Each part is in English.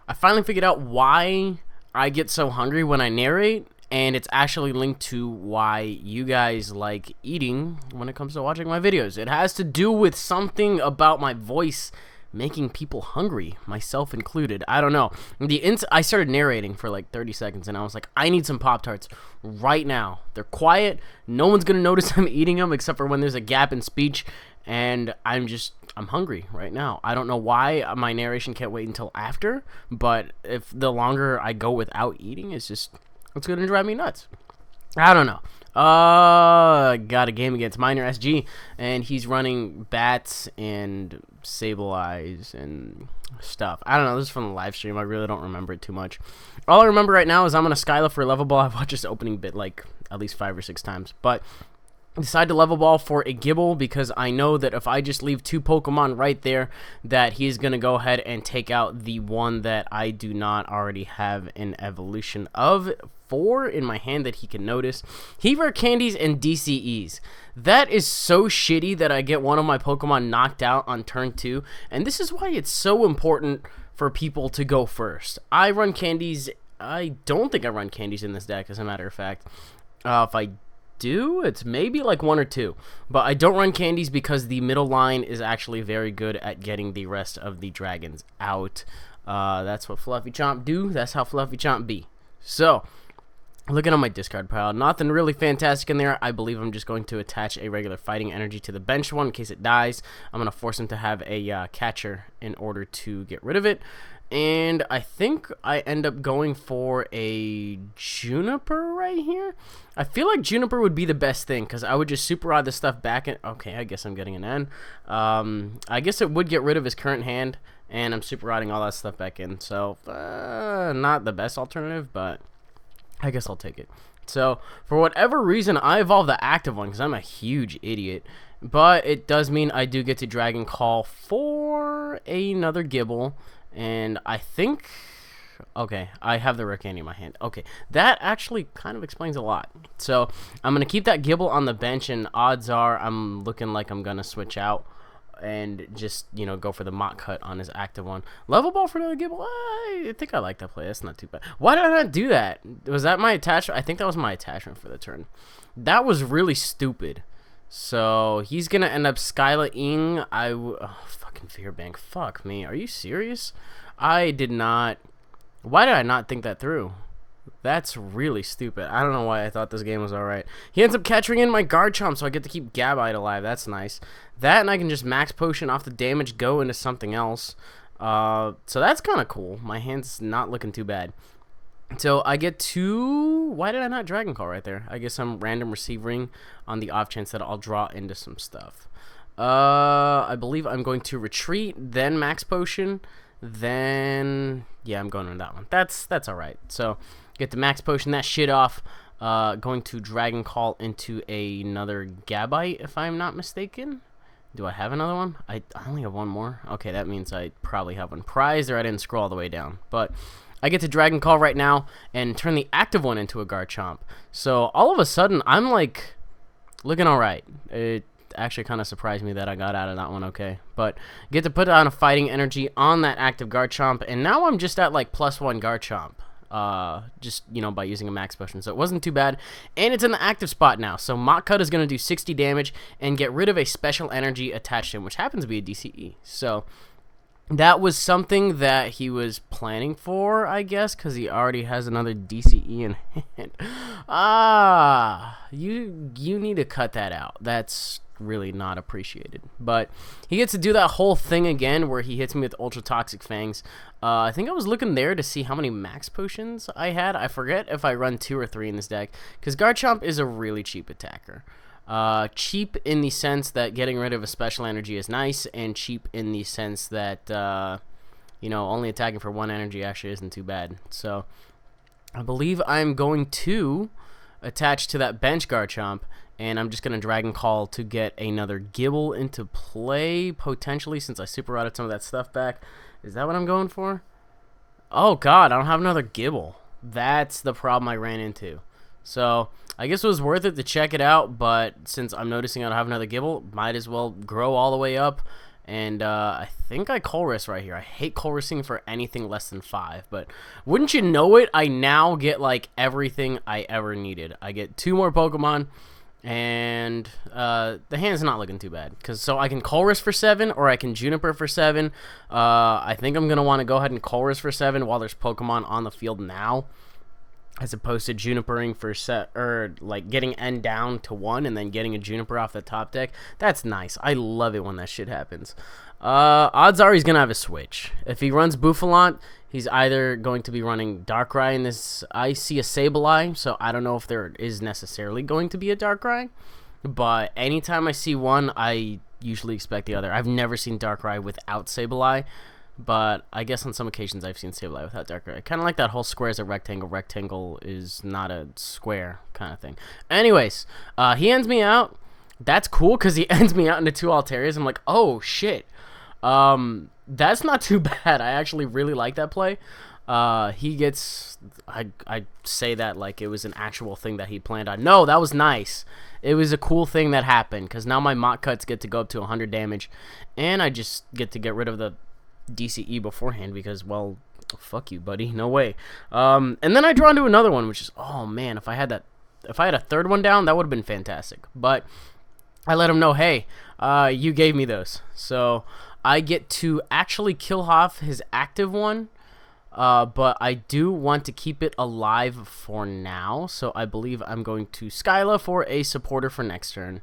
I finally figured out why I get so hungry when I narrate, and it's actually linked to why you guys like eating when it comes to watching my videos. It has to do with something about my voice making people hungry, myself included. I don't know. I started narrating for like 30 seconds, and I was like, I need some Pop-Tarts right now. They're quiet. No one's going to notice I'm eating them except for when there's a gap in speech, and I'm hungry right now. I don't know why my narration can't wait until after, but if the longer I go without eating, it's going to drive me nuts. I don't know. Got a game against Minor SG, and he's running Bats and Sable Eyes and stuff. I don't know. This is from the live stream. I really don't remember it too much. All I remember right now is I'm on a Skyla for a level ball. I've watched this opening bit like at least 5 or 6 times, but decide to level ball for a Gibble because I know that if I just leave 2 Pokemon right there, that he's going to go ahead and take out the one that I do not already have an evolution of 4 in my hand that he can notice. He rare candies and DCEs. That is so shitty that I get one of my Pokemon knocked out on turn 2, and this is why it's so important for people to go first. I run candies. I don't think I run candies in this deck, as a matter of fact. If I do, it's maybe like 1 or 2, but I don't run candies because the middle line is actually very good at getting the rest of the dragons out. That's what Fluffychomp do. That's how Fluffychomp be. So looking on my discard pile, nothing really fantastic in there. I believe I'm just going to attach a regular fighting energy to the bench one in case it dies. I'm going to force him to have a catcher in order to get rid of it. And I think I end up going for a Juniper right here. I feel like Juniper would be the best thing because I would just super rod this stuff back in. Okay, I guess I'm getting an N. I guess it would get rid of his current hand, and I'm super rodding all that stuff back in. So, not the best alternative, but I guess I'll take it. So, for whatever reason, I evolved the active one because I'm a huge idiot. But it does mean I do get to Dragon Call for another Gibble. And I think, okay, I have the rare candy in my hand. Okay, that actually kind of explains a lot. So I'm going to keep that Gibble on the bench, and odds are I'm looking like I'm going to switch out and just, you know, go for the Mach Cut on his active one. Level ball for another Gibble? I think I like that play. That's not too bad. Why did I not do that? Was that my attachment? I think that was my attachment for the turn. That was really stupid. So he's going to end up Skyla-ing. Fucking Fear Bank. Fuck me. Are you serious? I did not. Why did I not think that through? That's really stupid. I don't know why I thought this game was alright. He ends up catching in my Garchomp, so I get to keep Gabite alive. That's nice. That, and I can just max potion off the damage, go into something else. So that's kind of cool. My hand's not looking too bad. So I get 2. Why did I not Dragon Call right there? I guess I'm random receiving on the off chance that I'll draw into some stuff. I believe I'm going to retreat, then max potion, then yeah, I'm going on that one. That's all right. So get the max potion that shit off. Going to Dragon Call into another Gabite if I'm not mistaken. Do I have another one? I only have one more. Okay, that means I probably have one prized, or I didn't scroll all the way down. But I get to Dragon Call right now and turn the active one into a Garchomp. So all of a sudden, I'm like looking all right. It actually kind of surprised me that I got out of that one okay. But get to put on a fighting energy on that active Garchomp, and now I'm just at like +1 Garchomp. Just, you know, by using a max potion. So it wasn't too bad. And it's in the active spot now. So Mach Cut is going to do 60 damage and get rid of a special energy attached to him, which happens to be a DCE. So that was something that he was planning for, I guess, because he already has another DCE in hand. You need to cut that out. That's really not appreciated. But he gets to do that whole thing again where he hits me with Ultra Toxic Fangs. I think I was looking there to see how many max potions I had. I forget if I run 2 or 3 in this deck, because Garchomp is a really cheap attacker. Cheap in the sense that getting rid of a special energy is nice, and cheap in the sense that, you know, only attacking for 1 energy actually isn't too bad. So I believe I'm going to attach to that bench Garchomp, and I'm just going to Dragon Call to get another Gibble into play, potentially, since I super routed some of that stuff back. Is that what I'm going for? Oh, God, I don't have another Gibble. That's the problem I ran into. So I guess it was worth it to check it out, but since I'm noticing I don't have another Gibble, might as well grow all the way up And I think I Colress right here. I hate Colressing for anything less than 5. But wouldn't you know it, I now get like everything I ever needed. I get 2 more Pokemon. And the hand's not looking too bad. So I can Colress for 7 or I can Juniper for 7. I think I'm going to want to go ahead and Colress for 7 while there's Pokemon on the field now, as opposed to Junipering for like getting N down to 1 and then getting a Juniper off the top deck. That's nice. I love it when that shit happens. Odds are he's gonna have a switch. If he runs Buffalant, he's either going to be running Darkrai in this. I see a Sableye, so I don't know if there is necessarily going to be a Darkrai, but anytime I see one, I usually expect the other. I've never seen Darkrai without Sableye, but I guess on some occasions I've seen Sableye without Darkrai. Kind of like that whole square is a rectangle. Rectangle is not a square kind of thing. Anyways, he ends me out. That's cool because he ends me out into 2 Alterias. I'm like, oh, shit. That's not too bad. I actually really like that play. He gets... I say that like it was an actual thing that he planned on. No, that was nice. It was a cool thing that happened because now my Mach Cuts get to go up to 100 damage. And I just get to get rid of the DCE beforehand because, well, fuck you, buddy. No way. And then I draw into another one, which is, oh man, if I had a 3rd one down, that would have been fantastic. But I let him know, hey, you gave me those. So I get to actually kill off his active one, but I do want to keep it alive for now. So I believe I'm going to Skyla for a supporter for next turn.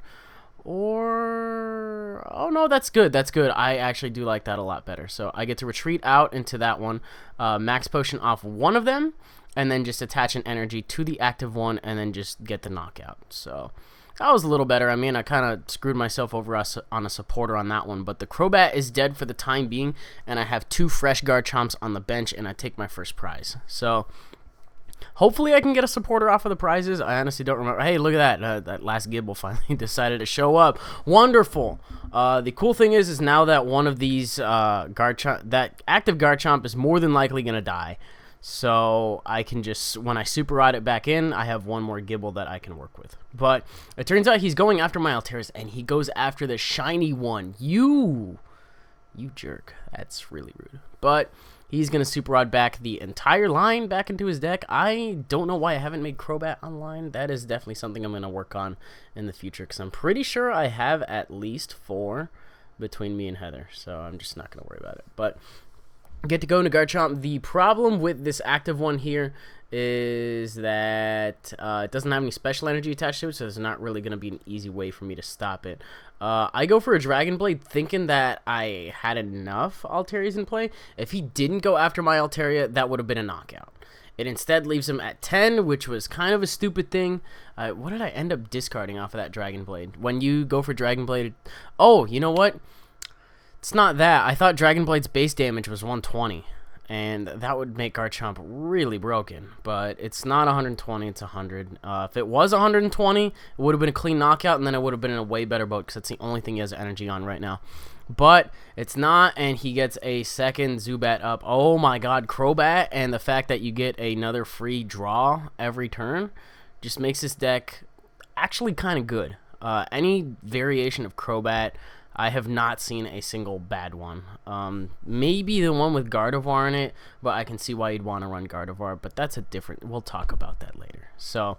Or, oh no, that's good. That's good. I actually do like that a lot better. So I get to retreat out into that one, max potion off one of them, and then just attach an energy to the active one, and then just get the knockout. So that was a little better. I mean, I kind of screwed myself over on a supporter on that one, but the Crobat is dead for the time being, and I have 2 fresh Garchomps on the bench, and I take my first prize. So hopefully I can get a supporter off of the prizes. I honestly don't remember. Hey, look at that. That last Gibble finally decided to show up. Wonderful. The cool thing is now that one of these that active Garchomp is more than likely going to die. So I can just, when I Super Rod it back in, I have 1 more Gibble that I can work with. But it turns out he's going after my Alterius, and he goes after the shiny one. You jerk. That's really rude. But he's going to Super Rod back the entire line back into his deck. I don't know why I haven't made Crobat online. That is definitely something I'm going to work on in the future, because I'm pretty sure I have at least 4 between me and Heather. So I'm just not going to worry about it. But get to go into Garchomp. The problem with this active one here is that it doesn't have any special energy attached to it, so there's not really going to be an easy way for me to stop it. I go for a Dragon Blade thinking that I had enough Alterias in play. If he didn't go after my Altaria, that would have been a knockout. It instead leaves him at 10, which was kind of a stupid thing. What did I end up discarding off of that Dragon Blade? When you go for Dragon Blade... Oh, you know what? It's not that. I thought Dragon Blade's base damage was 120, and that would make Garchomp really broken. But it's not 120, it's 100. If it was 120, it would have been a clean knockout, and then it would have been in a way better boat, because that's the only thing he has energy on right now. But it's not, and he gets a second Zubat up. Oh my god, Crobat, and the fact that you get another free draw every turn just makes this deck actually kind of good. Any variation of Crobat, I have not seen a single bad one. Maybe the one with Gardevoir in it, but I can see why you'd want to run Gardevoir, but that's a different... We'll talk about that later. So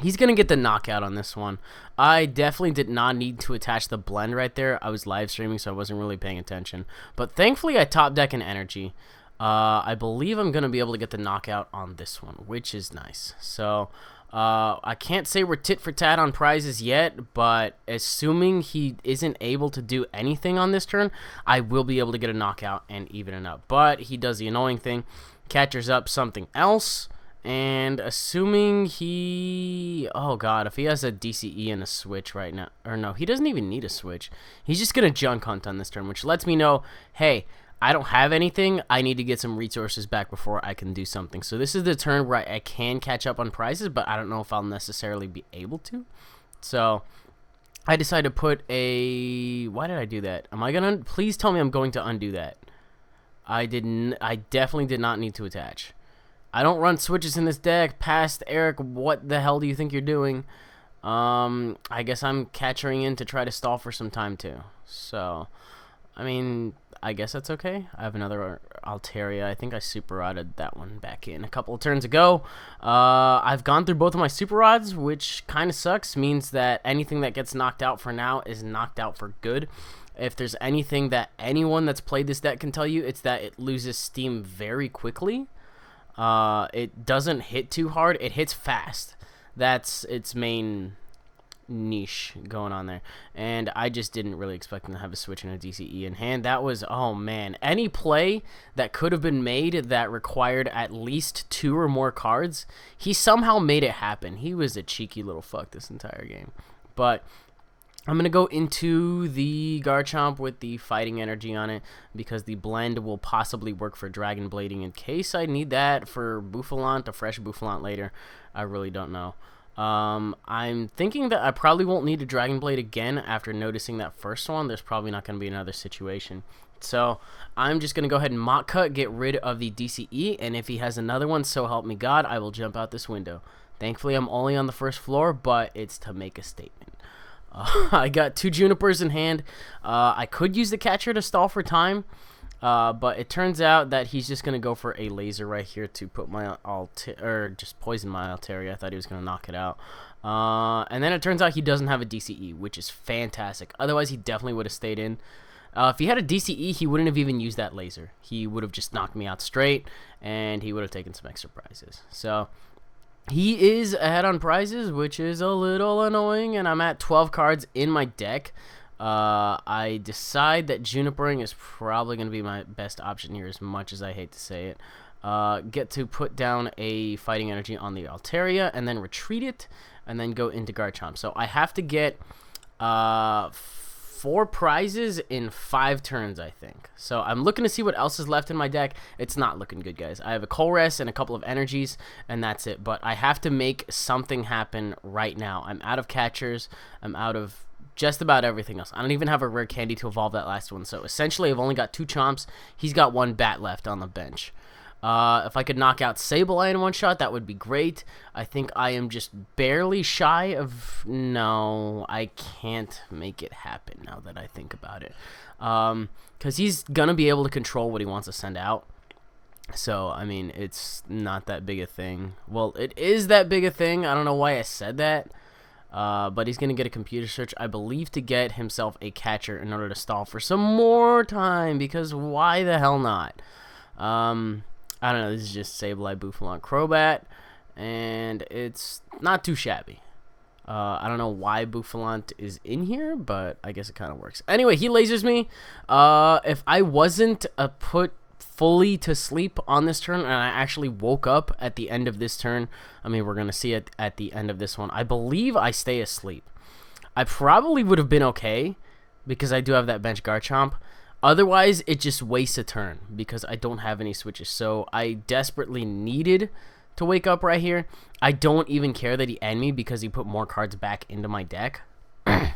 he's going to get the knockout on this one. I definitely did not need to attach the blend right there. I was live streaming, so I wasn't really paying attention. But thankfully, I top deck an energy. I believe I'm going to be able to get the knockout on this one, which is nice. So I can't say we're tit for tat on prizes yet, but assuming he isn't able to do anything on this turn, I will be able to get a knockout and even it up. But he does the annoying thing, catchers up something else, and assuming he... Oh god, if he has a DCE and a switch right now... Or no, he doesn't even need a switch. He's just going to junk hunt on this turn, which lets me know, hey, I don't have anything. I need to get some resources back before I can do something. So this is the turn where I can catch up on prizes, but I don't know if I'll necessarily be able to. So I decided to put a... Why did I do that? Am I going to... Please tell me I'm going to undo that. I definitely did not need to attach. I don't run switches in this deck. Past Eric, what the hell do you think you're doing? I guess I'm catchering in to try to stall for some time too. So... I mean, I guess that's okay. I have another Altaria. I think I super rodded that one back in a couple of turns ago. I've gone through both of my super rods, which kind of sucks. Means that anything that gets knocked out for now is knocked out for good. If there's anything that anyone that's played this deck can tell you, it's that it loses steam very quickly. It doesn't hit too hard. It hits fast. That's its main niche going on there, and I just didn't really expect him to have a switch and a DCE in hand. That was, oh man, any play that could have been made that required at least 2 or more cards, he somehow made it happen. He was a cheeky little fuck this entire game. But I'm gonna go into the Garchomp with the fighting energy on it because the blend will possibly work for Dragon Blading in case I need that for Bouffalant, a fresh Bouffalant later. I really don't know. I'm thinking that I probably won't need a Dragon Blade again after noticing that first one. There's probably not going to be another situation. So I'm just going to go ahead and Mach Cut, get rid of the DCE, and if he has another one, so help me God, I will jump out this window. Thankfully, I'm only on the first floor, but it's to make a statement. I got 2 Junipers in hand. I could use the catcher to stall for time. But it turns out that he's just gonna go for a laser right here to put my just poison my Altaria. I thought he was gonna knock it out. And then it turns out he doesn't have a DCE, which is fantastic. Otherwise, he definitely would have stayed in. If he had a DCE, he wouldn't have even used that laser. He would have just knocked me out straight, and he would have taken some extra prizes. So he is ahead on prizes, which is a little annoying, and I'm at 12 cards in my deck. I decide that Junipering is probably going to be my best option here, as much as I hate to say it. Get to put down a fighting energy on the Altaria, and then retreat it, and then go into Garchomp. So I have to get 4 prizes in 5 turns, I think. So I'm looking to see what else is left in my deck. It's not looking good, guys. I have a Colress and a couple of energies, and that's it. But I have to make something happen right now. I'm out of catchers. I'm out of just about everything else. I don't even have a rare candy to evolve that last one. So essentially, I've only got 2 Chomps. He's got 1 bat left on the bench. If I could knock out Sableye in one shot, that would be great. I think I am just barely shy of... No, I can't make it happen now that I think about it. Because he's going to be able to control what he wants to send out. So, I mean, it's not that big a thing. Well, it is that big a thing. I don't know why I said that. But he's going to get a computer search, I believe, to get himself a catcher in order to stall for some more time, because why the hell not? I don't know, this is just Sableye, Bouffalant, Crobat, and it's not too shabby. I don't know why Bouffalant is in here, but I guess it kind of works. Anyway, he lasers me. If I wasn't put fully to sleep on this turn, and I actually woke up at the end of this turn, I mean, we're going to see it at the end of this one. I believe I stay asleep. I probably would have been okay, because I do have that bench Garchomp. Otherwise, it just wastes a turn, because I don't have any switches. So I desperately needed to wake up right here. I don't even care that he ended me, because he put more cards back into my deck. And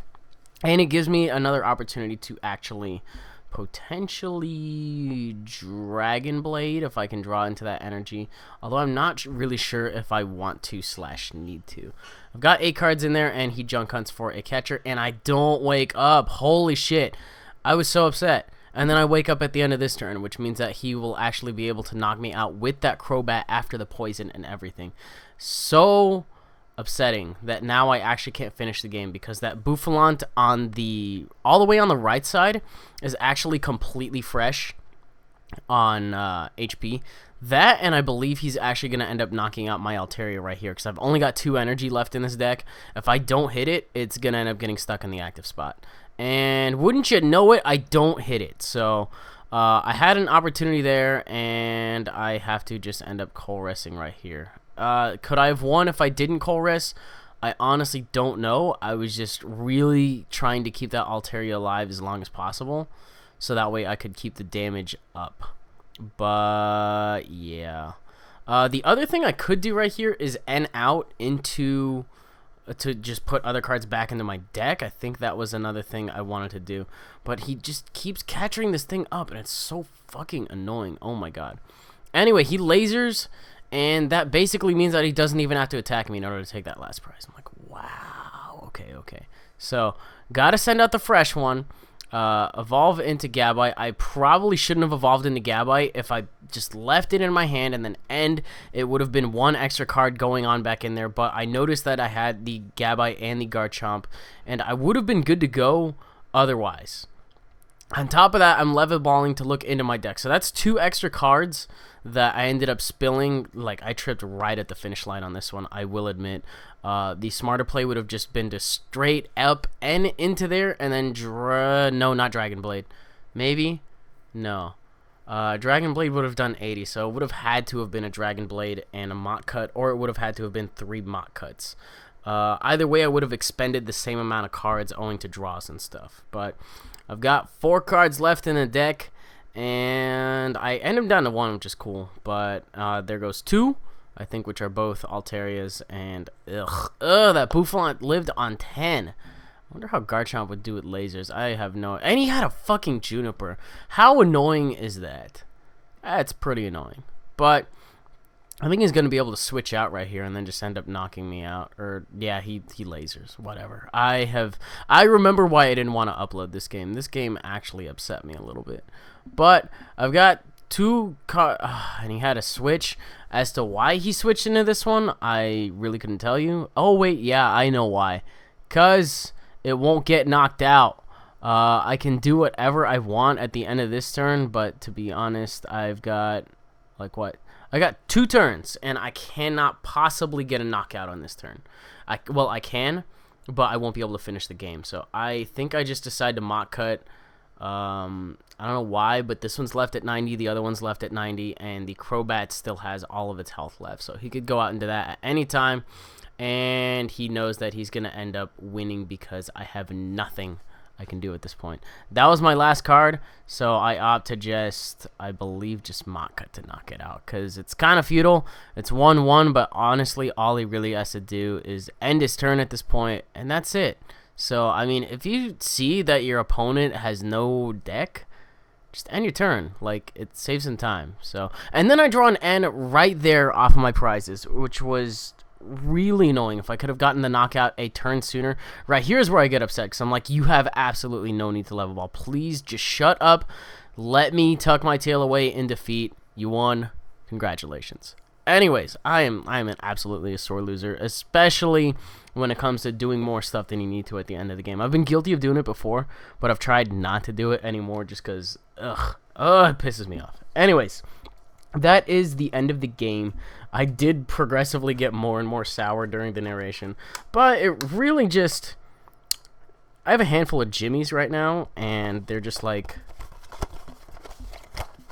it gives me another opportunity to actually potentially Dragon Blade if I can draw into that energy, although I'm not really sure if I want to / need to. I've got 8 cards in there, and he junk hunts for a catcher, and I don't wake up. Holy shit, I was so upset. And then I wake up at the end of this turn, which means that he will actually be able to knock me out with that Crobat after the poison and everything. So upsetting that now I actually can't finish the game, because that Bouffalant on the all the way on the right side is actually completely fresh on HP. That, and I believe he's actually going to end up knocking out my Altaria right here, because I've only got 2 energy left in this deck. If I don't hit it, it's going to end up getting stuck in the active spot. And wouldn't you know it, I don't hit it. So I had an opportunity there, and I have to just end up Colressing right here. Could I have won if I didn't Colress? I honestly don't know. I was just really trying to keep that Altaria alive as long as possible, so that way I could keep the damage up. But yeah, the other thing I could do right here is N out into to just put other cards back into my deck. I think that was another thing I wanted to do, but he just keeps catching this thing up, and it's so fucking annoying. Oh my god. Anyway, he lasers, and that basically means that he doesn't even have to attack me in order to take that last prize. I'm like, wow, okay. So, gotta send out the fresh one. evolve into Gabite. I probably shouldn't have evolved into Gabite. If I just left it in my hand and then end, it would have been one extra card going on back in there. But I noticed that I had the Gabite and the Garchomp, and I would have been good to go otherwise. On top of that, I'm level balling to look into my deck. So that's 2 extra cards that I ended up spilling. Like, I tripped right at the finish line on this one, I will admit. The smarter play would have just been to straight up and into there, and then no, not Dragon Blade. Maybe? No. Dragon Blade would have done 80, so it would have had to have been a Dragon Blade and a Mach Cut, or it would have had to have been 3 Mach Cuts. Either way, I would have expended the same amount of cards owing to draws and stuff. But I've got 4 cards left in the deck, and I end up down to 1, which is cool. But there goes 2, I think, which are both Altarias, and that Bouffant lived on 10. I wonder how Garchomp would do with lasers. I have no... And he had a fucking Juniper. How annoying is that? That's pretty annoying. But I think he's going to be able to switch out right here and then just end up knocking me out. Or, yeah, he lasers. Whatever. I remember why I didn't want to upload this game. This game actually upset me a little bit. But I've got 2 cards, and he had a switch. As to why he switched into this one, I really couldn't tell you. Oh, wait, yeah, I know why. Because it won't get knocked out. I can do whatever I want at the end of this turn, but to be honest, I've got, like, what? I got 2 turns, and I cannot possibly get a knockout on this turn. Well, I can, but I won't be able to finish the game. So I think I just decide to Mach Cut. I don't know why, but this one's left at 90, the other one's left at 90, and the Crobat still has all of its health left. So he could go out into that at any time, and he knows that he's going to end up winning because I have nothing I can do at this point. That was my last card, so I opt to just, I believe, just Mach Cut to knock it out, because it's kind of futile. It's 1-1, but honestly, all he really has to do is end his turn at this point, and that's it. So, I mean, if you see that your opponent has no deck, just end your turn. Like, it saves some time. So, and then I draw an N right there off of my prizes, which was really annoying. If I could have gotten the knockout a turn sooner. Right here's where I get upset, because I'm like, you have absolutely no need to level ball. Please just shut up. Let me tuck my tail away in defeat. You won. Congratulations. Anyways, I am absolutely a sore loser, especially when it comes to doing more stuff than you need to at the end of the game. I've been guilty of doing it before, but I've tried not to do it anymore just because, it pisses me off. Anyways, that is the end of the game. I did progressively get more and more sour during the narration, but it really just... I have a handful of Jimmies right now, and they're just like...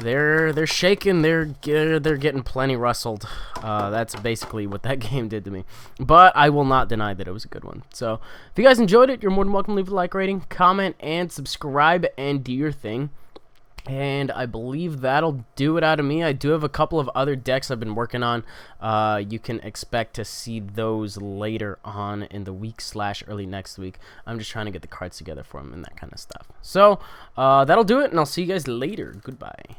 They're shaking, they're getting plenty rustled. That's basically what that game did to me. But I will not deny that it was a good one. So, if you guys enjoyed it, you're more than welcome to leave a like rating, comment, and subscribe, and do your thing. And I believe that'll do it out of me. I do have a couple of other decks I've been working on. You can expect to see those later on in the week / early next week. I'm just trying to get the cards together for them and that kind of stuff. So, that'll do it, and I'll see you guys later. Goodbye.